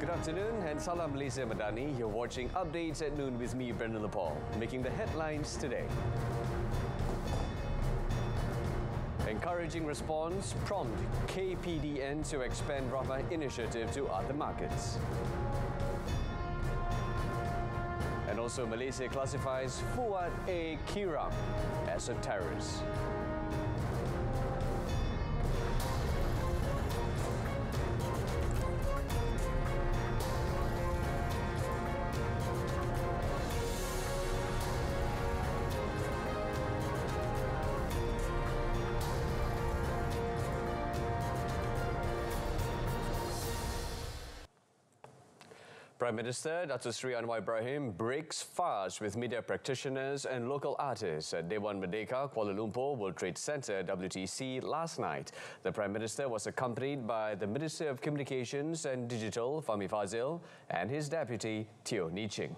Good afternoon and Salam Malaysia Madani. You're watching Updates at Noon with me, Brendan Lepal, making the headlines today. Encouraging response prompt KPDN to expand Rahmah initiative to other markets. And also Malaysia classifies Fuad A. Kiram as a terrorist. Prime Minister Datuk Seri Anwar Ibrahim breaks fast with media practitioners and local artists at Dewan Merdeka, Kuala Lumpur World Trade Center WTC last night. The Prime Minister was accompanied by the Minister of Communications and Digital, Fahmi Fazil, and his deputy, Teo Ni Ching.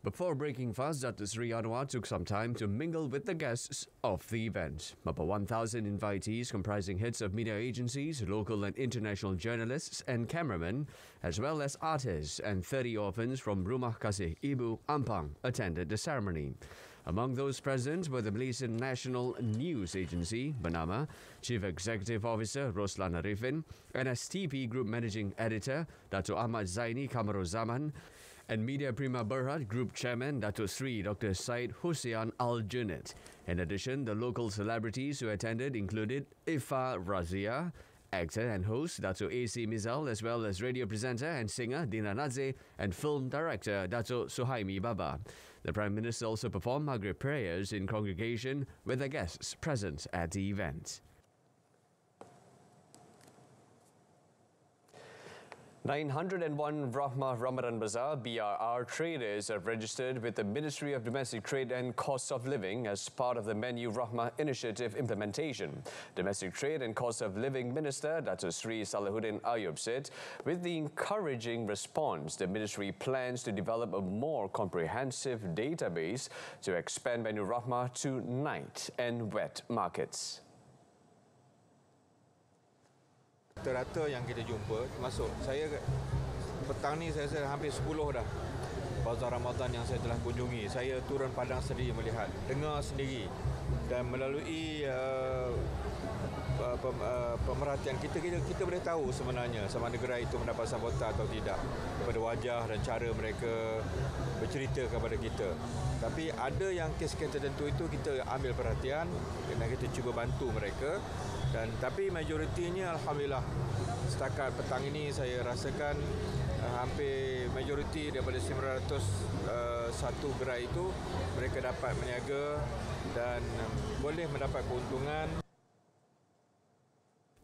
Before breaking fast, Datuk Seri Anwar took some time to mingle with the guests of the event. About 1,000 invitees comprising heads of media agencies, local and international journalists and cameramen, as well as artists and 30 orphans from Rumah Kasih Ibu Ampang attended the ceremony. Among those present were the Malaysian National News Agency, Bernama, Chief Executive Officer Roslan Arifin, and STP Group Managing Editor Dato' Ahmad Zaini Kamaruzaman, and Media Prima Berhad Group Chairman Datuk Seri Dr. Syed Hussein Al-Junid. In addition, the local celebrities who attended included Ifa Razia, actor and host Datuk A.C. Mizal, as well as radio presenter and singer Dina Nadze and film director Datuk Suhaimi Baba. The Prime Minister also performed Maghrib prayers in congregation with the guests present at the event. 901 Rahmah Ramadan Bazaar BRR traders have registered with the Ministry of Domestic Trade and Cost of Living as part of the Menu Rahmah initiative implementation. Domestic Trade and Cost of Living Minister Datuk Seri Salahuddin Ayub said, with the encouraging response, the ministry plans to develop a more comprehensive database to expand Menu Rahmah to night and wet markets. Rata-rata yang kita jumpa, termasuk saya petang ni saya hampir 10 dah bazar Ramadan yang saya telah kunjungi. Saya turun padang sendiri melihat, dengar sendiri dan melalui pemerhatian kita boleh tahu sebenarnya sama ada gerai itu mendapat sambutan atau tidak daripada wajah dan cara mereka bercerita kepada kita. Tapi ada yang kes-kes tertentu itu kita ambil perhatian dan kita cuba bantu mereka. Tapi majoritinya alhamdulillah setakat petang ini saya rasakan hampir majoriti daripada 901 gerai itu mereka dapat meniaga dan boleh mendapat keuntungan.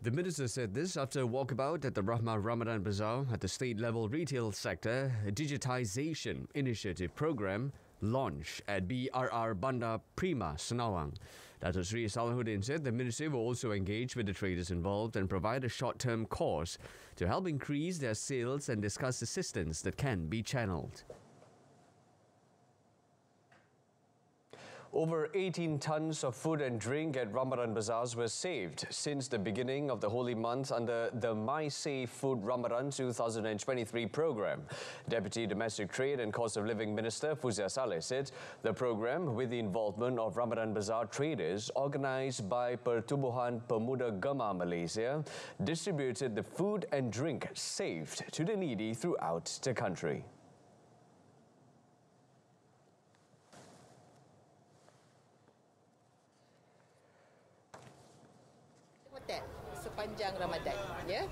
The minister said this after a walkabout at the Rahmah Ramadan Bazaar at the state-level retail sector digitization initiative program launch at BRR Bandar Prima, Senawang. Datuk Seri Salahuddin said the ministry will also engage with the traders involved and provide a short-term course to help increase their sales and discuss assistance that can be channeled. Over 18 tons of food and drink at Ramadan Bazaars were saved since the beginning of the holy month under the My Safe Food Ramadan 2023 program. Deputy Domestic Trade and Cost of Living Minister Fuzia Saleh said the program, with the involvement of Ramadan Bazaar traders organised by Pertubuhan Pemuda Gemar Malaysia, distributed the food and drink saved to the needy throughout the country. Hotel sepanjang Ramadan, ya.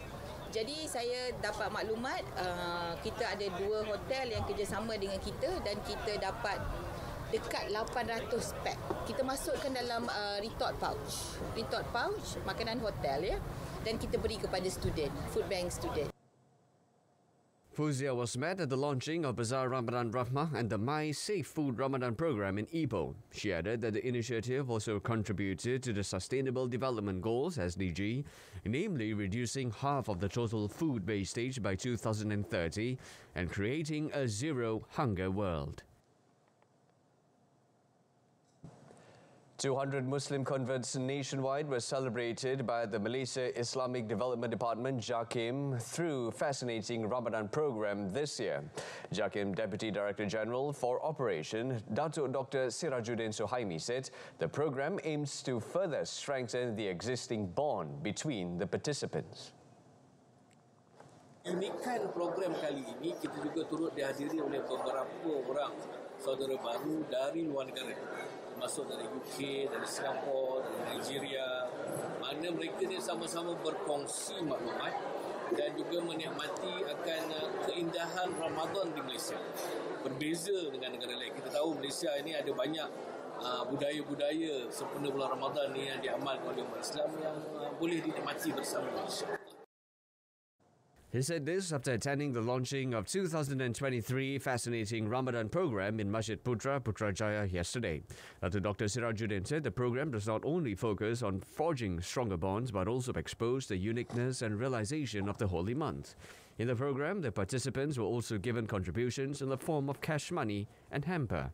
Jadi saya dapat maklumat kita ada 2 hotel yang kerjasama dengan kita dan kita dapat dekat 800 pack. Kita masukkan dalam retort pouch makanan hotel, ya, dan kita beri kepada student, food bank student. Fuzia was met at the launching of Bazaar Ramadan Rahmah and the My Safe Food Ramadan program in Ipoh. She added that the initiative also contributed to the Sustainable Development Goals (SDG), namely reducing half of the total food wastage by 2030 and creating a zero hunger world. 200 Muslim converts nationwide were celebrated by the Malaysia Islamic Development Department JAKIM through fascinating Ramadan program this year. JAKIM Deputy Director General for Operation, Datuk Dr. Sirajuddin Suhaimi said the program aims to further strengthen the existing bond between the participants. Unikan program kali ini, kita juga turut dihadiri oleh beberapa orang saudara baru dari luar negara, termasuk dari UK, dari Singapura, dari Nigeria, mana mereka ni sama-sama berkongsi maklumat dan juga menikmati akan keindahan Ramadan di Malaysia. Berbeza dengan negara lain. Kita tahu Malaysia ini ada banyak budaya-budaya sempena bulan Ramadan ni yang diamalkan oleh umat Islam yang boleh dinikmati bersama Malaysia. He said this after attending the launching of 2023 fascinating Ramadan program in Masjid Putra, Putrajaya yesterday. Dr. Sirajuddin said the program does not only focus on forging stronger bonds but also expose the uniqueness and realization of the holy month. In the program, the participants were also given contributions in the form of cash money and hamper.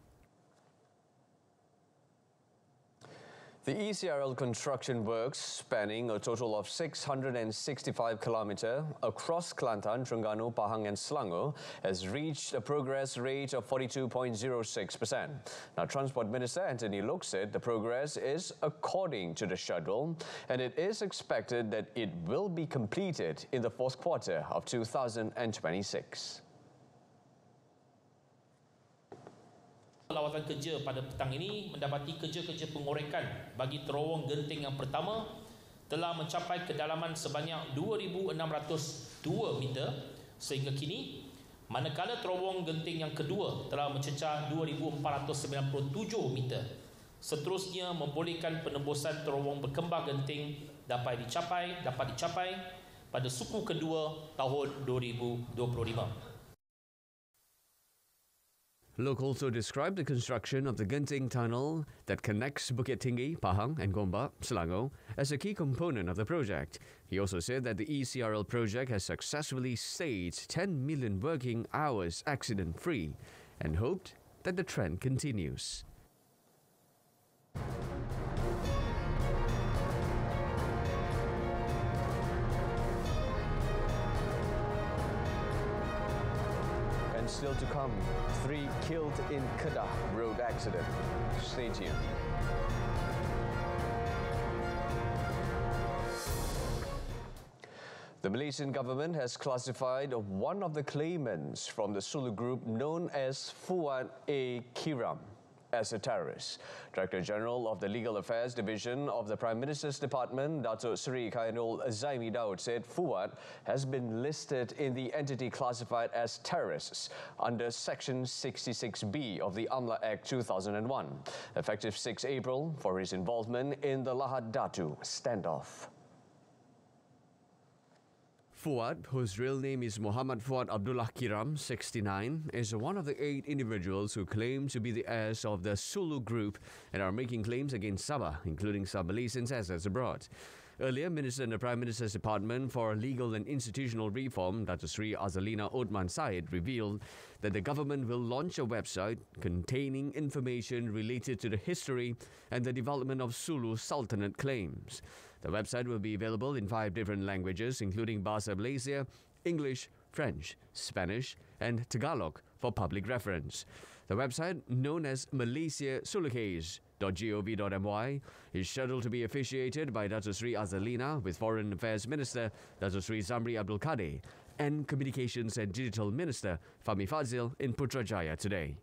The ECRL construction works, spanning a total of 665 kilometres across Kelantan, Terengganu, Pahang and Selangor, has reached a progress rate of 42.06%. Now, Transport Minister Anthony Loke said the progress is according to the schedule and it is expected that it will be completed in the fourth quarter of 2026. Lawatan kerja pada petang ini mendapati kerja-kerja pengorekan bagi terowong genting yang pertama telah mencapai kedalaman sebanyak 2,602 meter sehingga kini, manakala terowong genting yang kedua telah mencecah 2,497 meter. Seterusnya membolehkan penembusan terowong berkembang genting dapat dicapai pada suku kedua tahun 2025. Loke also described the construction of the Genting Tunnel that connects Bukit Tinggi, Pahang and Gombak, Selangor as a key component of the project. He also said that the ECRL project has successfully stayed 10 million working hours accident-free and hoped that the trend continues. Still to come, 3 killed in Kedah road accident. Stay tuned. The Malaysian government has classified one of the claimants from the Sulu group known as Fuad A. Kiram as a terrorist. Director General of the Legal Affairs Division of the Prime Minister's Department, Datuk Seri Khairul Zaimi Daud, said Fuad has been listed in the entity classified as terrorists under Section 66B of the Amla Act 2001, effective 6 April for his involvement in the Lahad Datu standoff. Fuad, whose real name is Muhammad Fuad Abdullah Kiram, 69, is one of the 8 individuals who claim to be the heirs of the Sulu group and are making claims against Sabah, including some Malaysian assets abroad. Earlier, Minister in the Prime Minister's Department for Legal and Institutional Reform, Datuk Seri Azalina Othman Said, revealed that the government will launch a website containing information related to the history and the development of Sulu Sultanate claims. The website will be available in 5 different languages, including Bahasa Malaysia, English, French, Spanish, and Tagalog for public reference. The website, known as malaysiasulukase.gov.my, is scheduled to be officiated by Datuk Seri Azalina with Foreign Affairs Minister Datuk Seri Zamri Abdul Kadir and Communications and Digital Minister Fahmi Fadzil in Putrajaya today.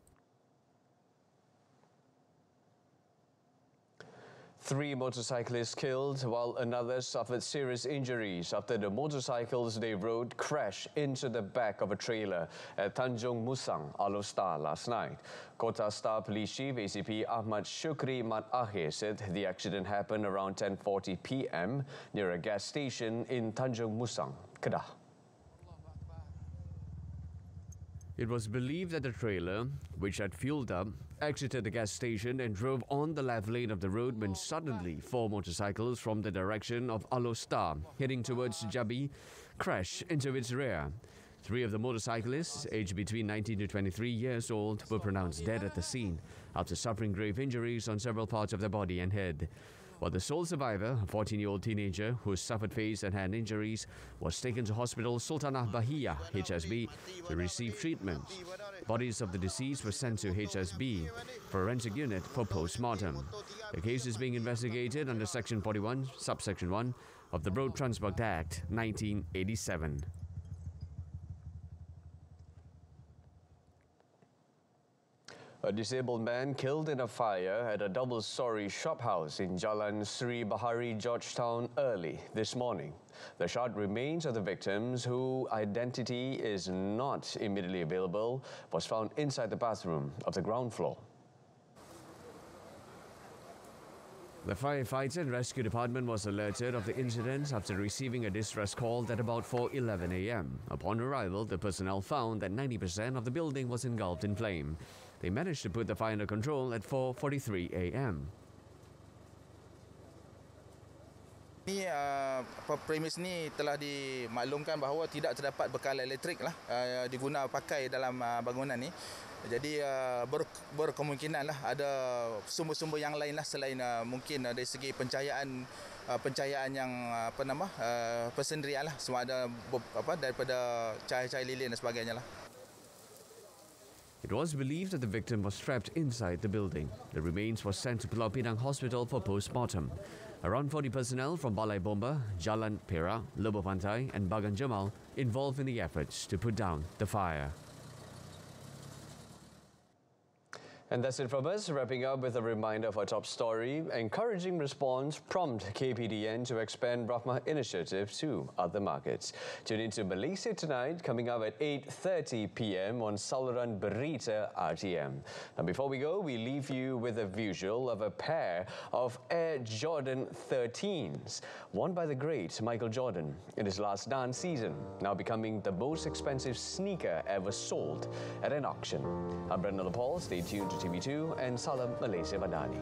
3 motorcyclists killed while another suffered serious injuries after the motorcycles they rode crashed into the back of a trailer at Tanjung Musang, Alor last night. Kota Star Police Chief ACP Ahmad Shukri Mat Akhir said the accident happened around 10:40 p.m. near a gas station in Tanjung Musang, Kedah. It was believed that the trailer, which had fueled up, exited the gas station and drove on the left lane of the road when suddenly 4 motorcycles from the direction of Alor Star, heading towards Jabi, crashed into its rear. 3 of the motorcyclists, aged between 19 to 23 years old, were pronounced dead at the scene after suffering grave injuries on several parts of their body and head. While the sole survivor, a 14-year-old teenager who suffered face and hand injuries, was taken to Hospital Sultanah Bahiyah, HSB, to receive treatment. Bodies of the deceased were sent to HSB forensic unit for post-mortem. The case is being investigated under Section 41, Subsection 1 of the Road Transport Act, 1987. A disabled man killed in a fire at a double-storey shophouse in Jalan Sri Bahari, Georgetown early this morning. The shot remains of the victims, whose identity is not immediately available, was found inside the bathroom of the ground floor. The firefighter and rescue department was alerted of the incident after receiving a distress call at about 4:11 a.m. Upon arrival, the personnel found that 90% of the building was engulfed in flame. They managed to put the fire under control at 4:43 a.m. Ni premis ni telah dimaklumkan bahawa tidak terdapat bekal elektrik lah diguna pakai dalam bangunan ni. Jadi berkemungkinan lah ada sumber-sumber yang lain lah selain mungkin dari segi pencahayaan yang persendirian lah, semua ada daripada cahaya-cahaya lilin dan sebagainya lah. It was believed that the victim was trapped inside the building. The remains were sent to Pulau Pinang Hospital for post-mortem. Around 40 personnel from Balai Bomba, Jalan Perak, Lebuh Pantai and Bagan Jamal involved in the efforts to put down the fire. And that's it from us, wrapping up with a reminder of our top story. Encouraging response prompt KPDN to expand Brahma initiative to other markets. Tune in to Malaysia Tonight, coming up at 8:30 p.m. on saluran Berita RTM. Now, before we go, we leave you with a visual of a pair of Air Jordan 13s, worn by the great Michael Jordan in his last dance season, now becoming the most expensive sneaker ever sold at an auction. I'm Brendan Paul. Stay tuned to TV2 and Salam Malaysia Madani.